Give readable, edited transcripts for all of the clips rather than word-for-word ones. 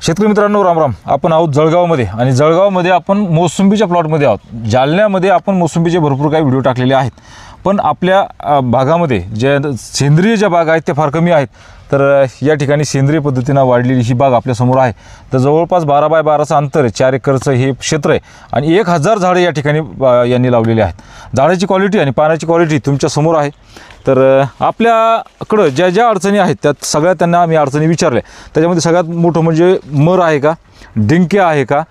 शेतकरी मित्रांनो राम राम. आपण आहोत जळगावमध्ये आणि जळगावमध्ये आपण मोसंबीच्या प्लॉटमध्ये आहोत. जालन्यामध्ये आपण मोसंबीचे भरपूर काही व्हिडिओ टाकलेले आहेत, पण आपल्या भागामध्ये जे सेंद्रिय ज्या बाग आहेत त्या फार कमी आहेत. तर या ठिकाणी सेंद्रिय पद्धतीनं वाढलेली ही बाग आपल्यासमोर आहे. तर जवळपास 12 बाय 12चं अंतर आहे, 4 एकरचं हे क्षेत्र आहे आणि 1000 झाडं या ठिकाणी यांनी लावलेली आहेत. झाडाची क्वालिटी आणि पानाची क्वालिटी तुमच्यासमोर आहे. तर आपल्याकडं ज्या ज्या अडचणी आहेत त्यात सगळ्या त्यांना आम्ही अडचणी विचारल्या. त्याच्यामध्ये सगळ्यात मोठं म्हणजे मर आहे का, डिंक्या आहे का,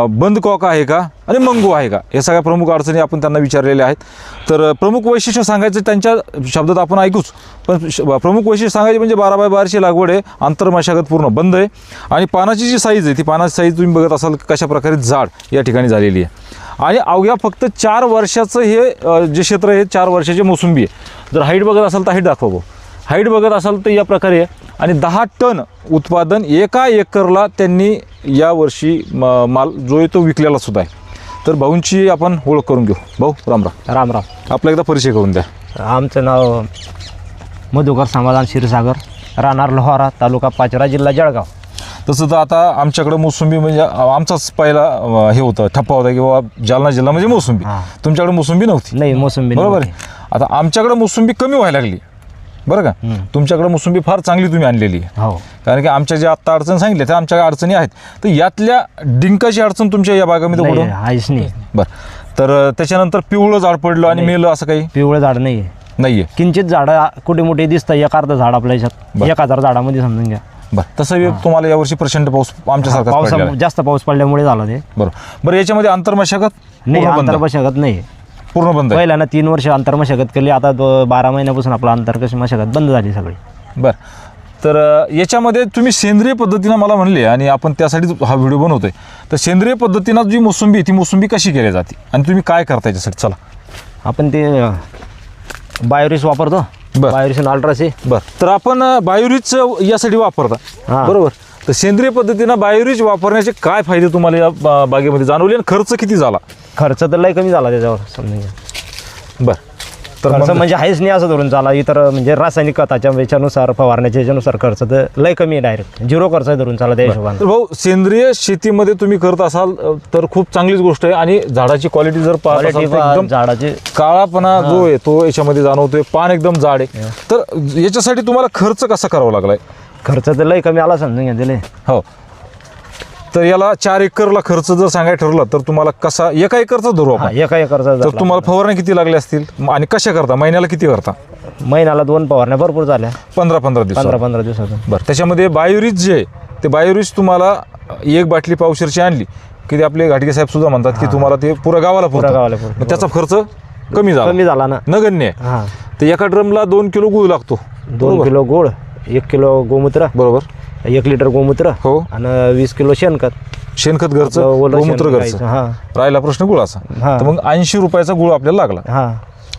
बंद कॉक आहे का आणि मंगू आहे का, या सगळ्या प्रमुख अडचणी आपण त्यांना विचारलेल्या आहेत. तर प्रमुख वैशिष्ट्य सांगायचं त्यांच्या शब्दात आपण ऐकूच, पण प्रमुख वैशिष्ट्य सांगायचे म्हणजे 12 बाय 12ची लागवड आहे, आंतरमशागत पूर्ण बंद आहे आणि पानाची जी साईज आहे ती पानाची साईज तुम्ही बघत असाल कशा प्रकारे जाड या ठिकाणी झालेली आहे. आणि अवघ्या फक्त 4 वर्षाचं हे जे क्षेत्र आहे 4 वर्षाची मोसंबी आहे. जर हाईट बघत असाल तर हाईट दाखवा. हाईट बघत असाल तर या प्रकारे आहे आणि 10 टन उत्पादन एका एकरला त्यांनी यावर्षी माल जो आहे तो विकलेला सुद्धा आहे. तर भाऊंची आपण ओळख करून घेऊ. भाऊ राम राम. राम राम. आपला एकदा परिचय करून द्या. आमचं नाव मधुकर समाधान क्षीरसागर, राहणार लोहारा, तालुका पाचोरा, जिल्हा जळगाव. तसं तर आता आमच्याकडं मोसंबी म्हणजे आमचाच पहिला हे होतं ठप्पा होता की बाबा जालना जिल्हा म्हणजे मोसंबी. तुमच्याकडे मोसंबी नव्हती. नाही मोसंबी बरोबर आहे. आता आमच्याकडे मोसंबी कमी व्हायला लागली बरं का. तुमच्याकडे मोसंबी फार चांगली तुम्ही आणलेली आहे. हो, कारण की आमच्या ज्या आत्ता अडचण सांगितल्या त्या आमच्या अडचणी आहेत. तर यातल्या डिंकाची अडचण तुमच्या या भागामध्ये नाही आहेच नाही. बरं. तर त्याच्यानंतर पिवळं झाड पडलं आणि मेलं असं काही पिवळं झाड नाही नाहीये. किंचित झाडं कुठे मोठे दिसतं. एक अर्ध झाड आपल्या याच्यात 1000 झाडामध्ये समजून घ्या. बरं. तसं तुम्हाला यावर्षी प्रचंड पाऊस आमच्यासारखा पाऊस जास्त पाऊस पडल्यामुळे झालं ते. बरं. याच्यामध्ये आंतरमशागत नाही, आंतरमशागत नाही, पूर्ण बंद. पहिल्यानं 3 वर्ष आंतरमशागत केली, आता 12 महिन्यापासून आपलं आंतरमशागत बंद झाली सगळी. बरं. तर याच्यामध्ये तुम्ही सेंद्रिय पद्धतीनं मला म्हणले आणि आपण त्यासाठी हा व्हिडिओ बनवतोय. तर सेंद्रिय पद्धतीनं जी मोसंबी ती मोसंबी कशी केली जाते आणि तुम्ही काय करता याच्यासाठी? चला आपण ते बायोरिस वापरतो. बायोरिस आणि अल्ट्रासी. बरं. तर आपण बायोरिच यासाठी वापरता बरोबर. तर सेंद्रिय पद्धतीनं बायोरिच वापरण्याचे काय फायदे तुम्हाला या बागेमध्ये जाणवले आणि खर्च किती झाला? खर्च तर लय कमी झाला त्याच्यावर समजून घ्या. बरं. तर खर्च म्हणजे आहेच नाही असं धरून चाला. इतर म्हणजे रासायनिक खताच्या याच्यानुसार फवारण्याच्या याच्यानुसार खर्च तर लय कमी आहे, डायरेक्ट 0 खर्च धरून चाला त्या हिशोबाने. तर भाऊ सेंद्रिय शेतीमध्ये तुम्ही करत असाल तर खूप चांगलीच गोष्ट आहे. आणि झाडाची क्वालिटी जर पाहत असाल तर एकदम झाडाचे काळापणा जो आहे तो याच्यामध्ये जाणवतोय. पान एकदम जाड आहे. तर याच्यासाठी तुम्हाला खर्च कसा करावा लागलाय? खर्च तर लय कमी आला समजून घ्या दिले. हो. तर याला 4 एकरला खर्च जर सांगायला ठरलं तर तुम्हाला कसा, एका एकरचा धरू आपण, एका एकरचा तर तुम्हाला फवारण्या किती लागल्या असतील आणि कशा करता? महिन्याला किती करता? महिन्याला 2 फवारण्या भरपूर झाल्या. 15-15 दिवस. 15-15 दिवसातून. बरं. त्याच्यामध्ये बायोरिच जे आहे ते बायोरिच तुम्हाला 1 बाटली पावशेरची आणली की ते आपले घाटगे साहेब सुद्धा म्हणतात की तुम्हाला ते पुऱ्या गावाला पुरतं. मग त्याचा खर्च कमी झाला ना, नगण्य आहे. तर एका ड्रमला 2 किलो गूळ लागतो. 2 किलो गूळ, 1 किलो गोमूत्र, बरोबर, 1 लिटर गोमूत्र हो, आणि 20 किलो शेणखत. शेणखत घरचं, गोमूत्र घरचं. राहिला प्रश्न गुळाचा. तर मग 80 रुपयाचा गुळ आपल्याला लागला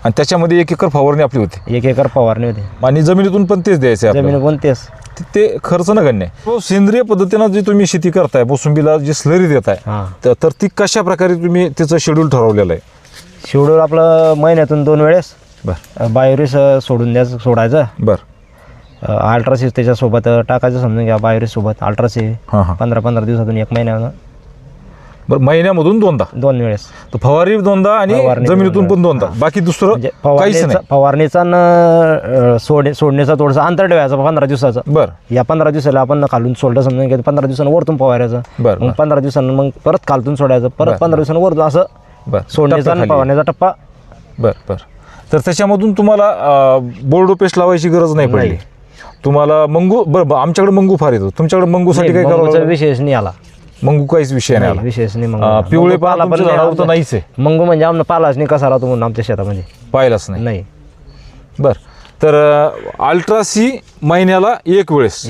आणि त्याच्यामध्ये 1 एकर फवारणी आपली होती. 1 एकर फवारणी होती आणि जमिनीतून पण तेच द्यायचं. जमिनी पण तेच. ते खर्च नगण्य आहे. सेंद्रिय पद्धतीनं जी तुम्ही शेती करताय, मोसंबीला जी स्लरी देताय, तर ती कशा प्रकारे तुम्ही त्याचं शेड्यूल ठरवलेलं आहे? शेड्यूल आपलं महिन्यातून 2 वेळेस बायोरिस सोडायचं. बरं. अल्ट्रासी त्याच्यासोबत टाकायचं समजून घ्या. बायोरिस सोबत अल्ट्रासी 15-15 दिवसातून 1 महिन्यानं. बरं. महिन्यामधून 2 वेळेस. तर फवारणी 2दा आणि जमिनीतून पण 2दा. बाकी दुसरं काहीच नाही. फवारणीचा सोडण्याचा थोडंसं अंतर ठेवायचं 15 दिवसाचं. बरं. या 15 दिवसाला आपण खालून सोडलं समजून घ्यायचं. 15 दिवसांना वरतून फवारायचं. मग 15 दिवसांना मग परत खालतून सोडायचं. परत 15 दिवसांना वरतून असं सोडण्याचा आणि फवारण्याचा टप्पा. बरं. तर त्याच्यामधून तुम्हाला बोर्डो पेस्ट लावायची गरज नाही पडली. तुम्हाला मंगू, बरं आमच्याकडे मंगू फार येतो. तुमच्याकडे मंगूसाठी काय करावं? विशेष नाही आला मंगू, काहीच विषय नाही आला. विशेष नाही. पिवळे पाला पण झाडावर तर नाहीच आहे. मंगू म्हणजे आम्हाला पालाच नाही कसा राहतो म्हणून आमच्या शेतामध्ये पाहिलाच नाही. बरं. तर अल्ट्रासी महिन्याला 1 वेळेस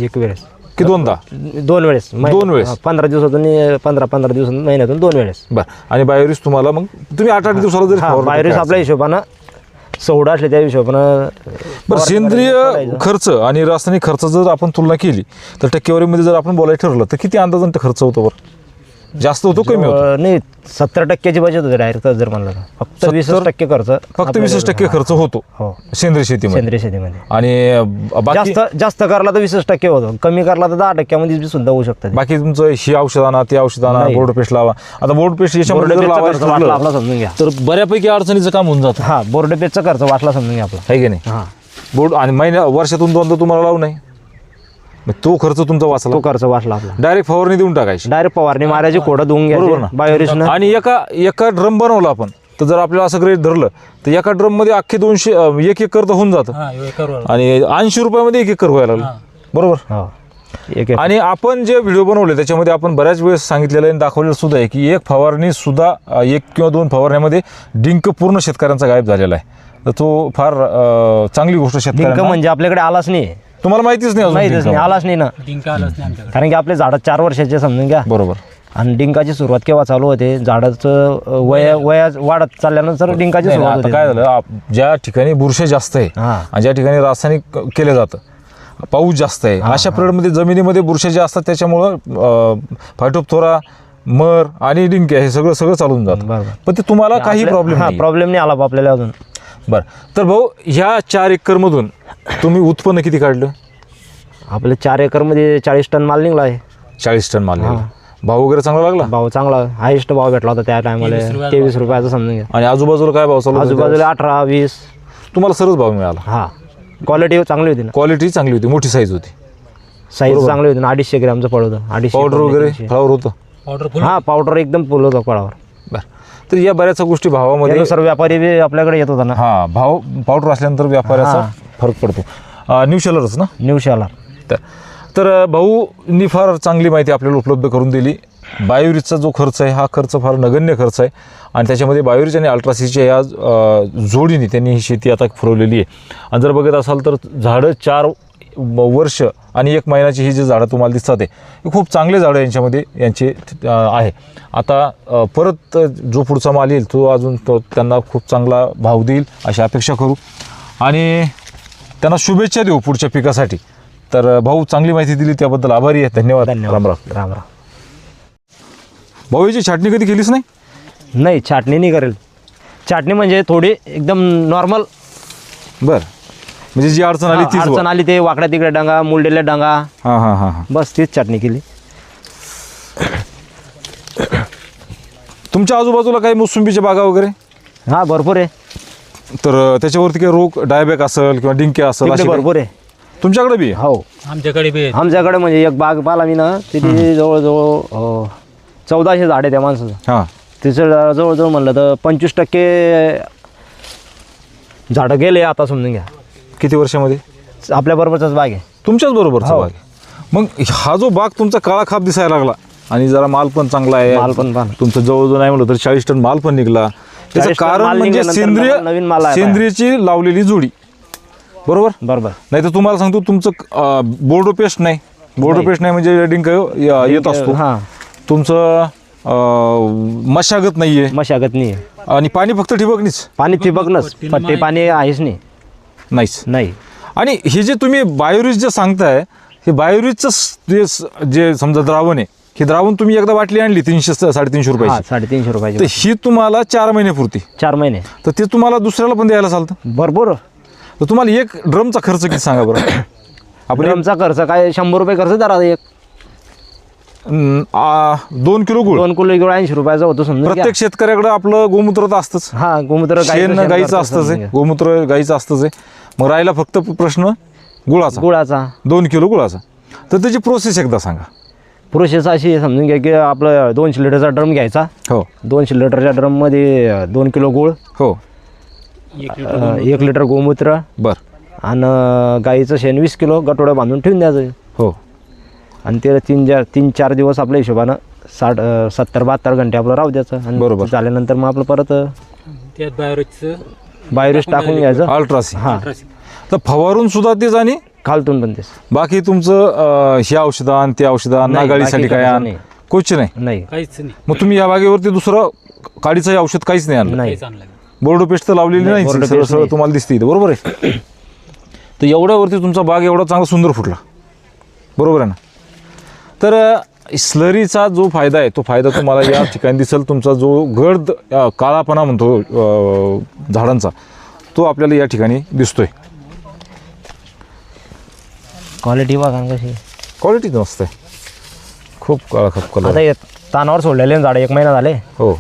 की 2दा? 2 वेळेस. 2 वेळेस. 15 दिवसातून 15-15 दिवसातून महिन्यातून 2 वेळेस. बरं. आणि बायोरिस तुम्हाला मग तुम्ही 8-8 दिवसाला जरी बायोरिस आपल्या हिशोबानं सवडा असले त्या हिशोबानं. बरं. सेंद्रिय खर्च आणि रासायनिक खर्च जर आपण तुलना केली तर टक्केवारीमध्ये जर आपण बोलायला ठरलं तर किती अंदाजाने खर्च होतो? बरं जास्त होतो कमी होतो? नाही 70% बचत होते डायरेक्ट जर म्हणलं तर. फक्त 20% खर्च. फक्त 20% खर्च होतो हो सेंद्रिय शेतीमध्ये. सेंद्रिय शेतीमध्ये. आणि बाकी जास्त करला तर 20% होतो, कमी करला तर 10% सुद्धा होऊ शकतं. बाकी तुमचं ही औषध आणा, ते औषध आणा, बोर्ड पेस्ट लावा. आता बोर्ड पेस्ट याच्यामध्ये जर लावायचं ठरलं आपला समजून घ्या तर बऱ्यापैकी अडचणीचं काम होऊन जातं. हा बोर्ड पेजचा खर्च वाटला समजून घ्या आपला, आहे की नाही? हा बोर्ड आणि वर्षातून दोनदा तुम्हाला लावू नाही, मग तो खर्च तुमचा वाचला. तो खर्च वाटला आपला. डायरेक्ट फवारणी देऊन टाकायची. डायरेक्ट फवारणी मारायची, कोडं धुवून बरोबर घ्यायची ना? बायोरिजनं. आणि एका ड्रम बनवला आपण तर जर आपल्याला असं ग्रेड धरलं तर एका ड्रम मध्ये अख्खे 200 एक एकर तर होऊन जातं. आणि 80 रुपयामध्ये 1 एकर व्हायला लागलं. बरोबर. हो एक आणि आपण जे व्हिडिओ बनवले त्याच्यामध्ये आपण बऱ्याच वेळेस सांगितलेलं आहे आणि दाखवलेलं सुद्धा आहे की एक फवारणी सुद्धा 1 किंवा 2 फवारण्यामध्ये डिंक पूर्ण शेतकऱ्यांचा गायब झालेला आहे. तर तो फार चांगली गोष्ट डिंक शेतकऱ्यांना. म्हणजे आपल्याकडे आलाच नाही, तुम्हाला माहितीच नाही अजून माहितीच डिंक. नाही, आलाच नाही ना. कारण की आपले झाडं 4 वर्षाचे समजून घ्या. बरोबर. आणि डिंकाची सुरुवात केव्हा चालू होते, झाडाचं वया वाढत चालल्यानंतर डिंकाची नाही, सुरुवात आता होते. काय झालं, ज्या ठिकाणी बुरशी जास्त आहे हा. आणि ज्या ठिकाणी रासायनिक केलं जातं, पाऊस जास्त आहे, अशा पिरियडमध्ये जमिनीमध्ये बुरशी जे असतात त्याच्यामुळं फायटोप्थोरा, मर आणि डिंक हे सगळं चालून जातं. बरोबर. पण ते तुम्हाला काही प्रॉब्लेम नाही. प्रॉब्लेम नाही आला आपल्याला अजून. बरं. तर भाऊ ह्या 4 एकरमधून तुम्ही उत्पन्न किती काढलं? आपले 4 एकरमध्ये 40 टन माल निघला आहे. 40 टन माल निघाला. भाव वगैरे चांगला लागला? भाव चांगला, हायेस्ट भाव भेटला होता त्या टायमाला 23 रुपयाचा समजून घ्या. आणि आजूबाजूला काय भाव चालू होता? आजूबाजूला 18-20. तुम्हाला सरस भाव मिळाला. हा क्वालिटी चांगली होती ना, क्वालिटी चांगली होती, मोठी साईज होती, साईज चांगली होती ना. 250 ग्रॅमचं पड होतं. 250 पावडर वगैरे फ्लावर होतं. हा पावडर एकदम फुल होतं फळावर. बरं. तर या बऱ्याचशा गोष्टी भावामध्ये सर व्यापारी बी आपल्याकडे येत होता ना. हा भाव पावडर असल्यानंतर व्यापाऱ्याचा फरक पडतो. न्यू शेलरच ना? न्यू शाला. तर भाऊंनी फार चांगली माहिती आपल्याला उपलब्ध करून दिली. बायोरिजचा जो खर्च आहे हा खर्च फार नगण्य खर्च आहे आणि त्याच्यामध्ये बायोरिज आणि अल्ट्रासीच्या या जोडीने त्यांनी ही शेती आता फुलवलेली आहे. आणि जर बघत असाल तर झाडं 4 वर्ष आणि 1 महिन्याची ही जी झाडं तुम्हाला दिसतात हे खूप चांगले झाडं यांचे आहे. आता परत जो पुढचा माल येईल तो अजून त्यांना खूप चांगला भाव देईल अशी अपेक्षा करू आणि त्यांना शुभेच्छा देऊ पुढच्या पिकासाठी. तर भाऊ चांगली माहिती दिली त्याबद्दल आभारी आहे. धन्यवाद. राम राम. राम राम. भाऊ याची छाटणी कधी केलीच नाही? नाही छाटणी नाही करेल. छाटणी म्हणजे थोडी एकदम नॉर्मल. बरं. म्हणजे जी अडचण आली तीच अडचण आली ते वाकड्या तिकडे डांगा, मुलडेल्या डांगा, हां हां हां हां बस तीच छाटणी केली. तुमच्या आजूबाजूला काही मोसंबीच्या बागा वगैरे? हा भरपूर आहे. तर त्याच्यावरती काही रोग डायबॅक असेल किंवा डिंके असेल तिकडे अशी भरपूर आहे. तुमच्याकडे बी? हो आमच्याकडे म्हणजे एक बाग पाला मी ना तिथे जवळजवळ 1400 झाड आहे त्या माणसाचं. हां. तिचं जवळजवळ म्हणलं तर 25% झाडं गेले आता समजून घ्या. किती वर्षामध्ये? आपल्या बरोबरचाच बाग आहे. तुमच्याच बरोबरचा हो. बाग आहे. मग हा जो बाग तुमचा काळा खाप दिसायला लागला आणि जरा माल पण चांगला आहे, माल पण पाहा. तुमचं जवळजवळ नाही म्हणलं तर 40 टन माल पण निघला. त्याचं 40 टन कारण माल म्हणजे निघाल्यानंतर नवीन माल आहे. सेंद्रियची लावलेली जोडी. बरोबर. बरोबर. नाही तर तुम्हाला सांगतो तुमचं बोर्डो पेस्ट नाही म्हणजे डिंक येत असतो. हां तुमचं मशागत नाही आहे मशागत नाही आहे. आणि पाणी फक्त ठिबकनीच. पाणी ठिबकनच, पट्टी पाणी आहेच नाहीच. नाही. आणि हे जे तुम्ही बायोरिज जे सांगताय हे बायोरिजचं जे समजा द्रावण आहे हे द्रावण तुम्ही एकदा बाटली आणली 300-350 रुपयाची, 350 रुपयाची. तर ही तुम्हाला 4 महिने पुरती. 4 महिने. तर ते तुम्हाला दुसऱ्याला पण द्यायला चालतं. भरपूर. तर तुम्हाला एक ड्रमचा खर्च किती सांगा बरं? आपल्या ड्रमचा खर्च काय 100 रुपये खर्च धरा. एक 2 किलो गुळ. 2 किलो गुळ 80 रुपयाचा होतो समजा. प्रत्येक शेतकऱ्याकडे आपलं गोमूत्र तर असतंच. हा गोमूत्र गाईचं असतंच आहे, गोमूत्र गाईचं असतंच आहे. मग राहिला फक्त प्रश्न गुळाचा 2 किलो गुळाचा. तर त्याची प्रोसेस एकदा सांगा. प्रोसेस अशी समजून घ्या की आपलं 200 लिटरचा ड्रम घ्यायचा. हो. 200 लिटरच्या ड्रममध्ये 2 किलो गुळ, हो, 1 लिटर गोमूत्र, बरं, आणि गाईचं शेण 20 किलो गटोडं बांधून ठेवून द्यायचं. हो. आणि ते 3-4 दिवस आपल्या हिशोबानं 70-72 घंटे आपलं राहू द्यायचं. आणि बरोबर. झाल्यानंतर मग आपलं परत त्यात बायोरिज टाकून घ्यायचं. अल्ट्रासी. हां तर फवारून सुद्धा तेच आणि खालतून पण तेच. बाकी तुमचं हे औषधं आण ते औषधं आण नाही, नागाळीसाठी बाकी काय आण नाही. कोच नाही. नाही काहीच नाही. मग तुम्ही या बागेवरती दुसरं काडीचं औषध काहीच नाही आणलं? नाही. बोर्डो पेस्ट तर लावलेली नाही, नाही, बोर्डो सरळ पेस्ट सरळ नाही. तुम्हाला दिसते इथं. बरोबर आहे. तर एवढ्यावरती तुमचा बाग एवढा चांगला सुंदर फुटला. बरोबर आहे ना? तर स्लरीचा जो फायदा आहे तो फायदा तुम्हाला या ठिकाणी दिसेल. तुमचा जो गर्द काळापणा म्हणतो झाडांचा तो आपल्याला या ठिकाणी दिसतोय. क्वालिटी बघा ना कशी. क्वालिटी मस्त आहे, खूप काळा खप कलर. आता हे तानावर सोडलेले झाड 1 महिना झाले. हो